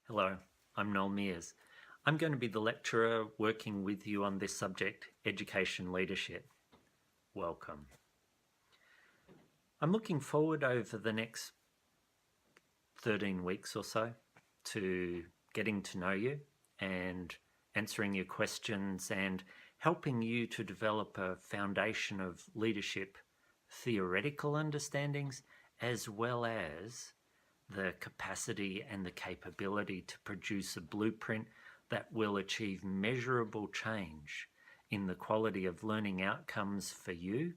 Hello, I'm Noel Mears. I'm going to be the lecturer working with you on this subject, education leadership. Welcome. I'm looking forward over the next 13 weeks or so to getting to know you and answering your questions and helping you to develop a foundation of leadership theoretical understandings as well as the capacity and the capability to produce a blueprint that will achieve measurable change in the quality of learning outcomes for you,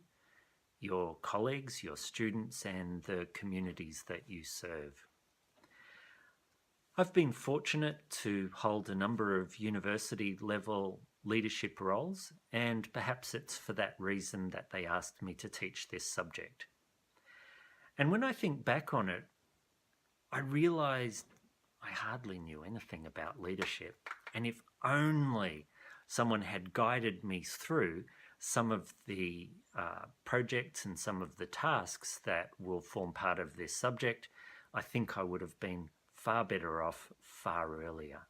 your colleagues, your students, and the communities that you serve. I've been fortunate to hold a number of university level leadership roles, and perhaps it's for that reason that they asked me to teach this subject. And when I think back on it, I realised I hardly knew anything about leadership. And if only someone had guided me through some of the projects and some of the tasks that will form part of this subject, I think I would have been far better off far earlier.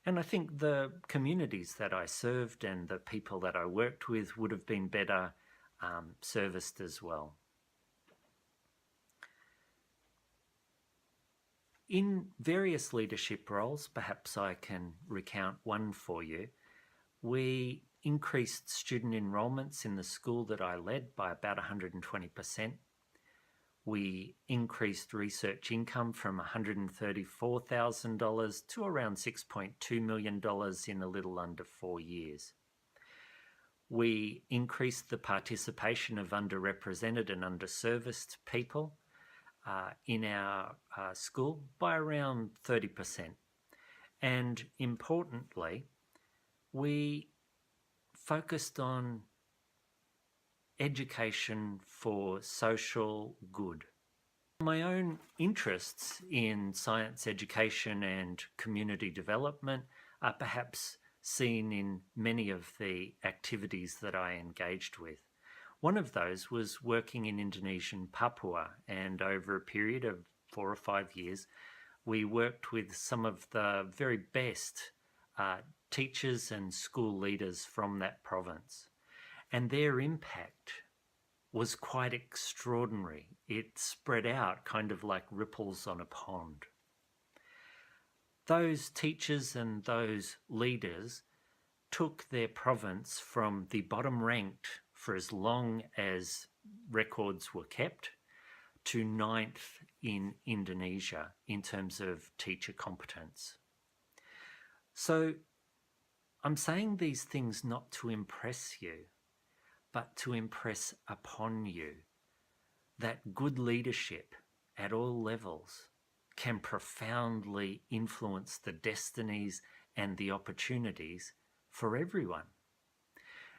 And I think the communities that I served and the people that I worked with would have been better serviced as well. In various leadership roles, perhaps I can recount one for you, we increased student enrolments in the school that I led by about 120%. We increased research income from $134,000 to around $6.2 million in a little under 4 years. We increased the participation of underrepresented and underserviced people in our school by around 30%. And importantly, we focused on education for social good. My own interests in science education and community development are perhaps seen in many of the activities that I engaged with. One of those was working in Indonesian Papua, and over a period of 4 or 5 years, we worked with some of the very best teachers and school leaders from that province. And their impact was quite extraordinary. It spread out kind of like ripples on a pond. Those teachers and those leaders took their province from the bottom ranked for as long as records were kept to 9th in Indonesia in terms of teacher competence. So I'm saying these things not to impress you, but to impress upon you that good leadership at all levels can profoundly influence the destinies and the opportunities for everyone.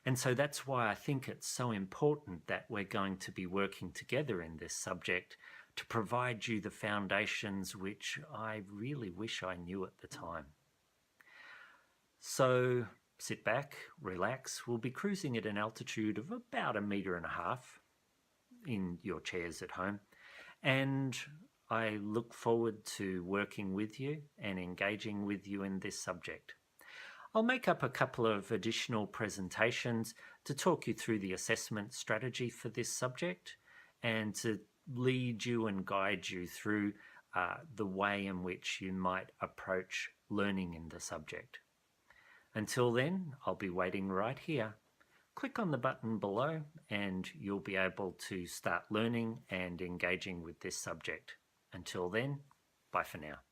And so that's why I think it's so important that we're going to be working together in this subject to provide you the foundations which I really wish I knew at the time. So sit back, relax. We'll be cruising at an altitude of about 1.5 meters in your chairs at home. And I look forward to working with you and engaging with you in this subject. I'll make up a couple of additional presentations to talk you through the assessment strategy for this subject and to lead you and guide you through the way in which you might approach learning in the subject. Until then, I'll be waiting right here. Click on the button below and you'll be able to start learning and engaging with this subject. Until then, bye for now.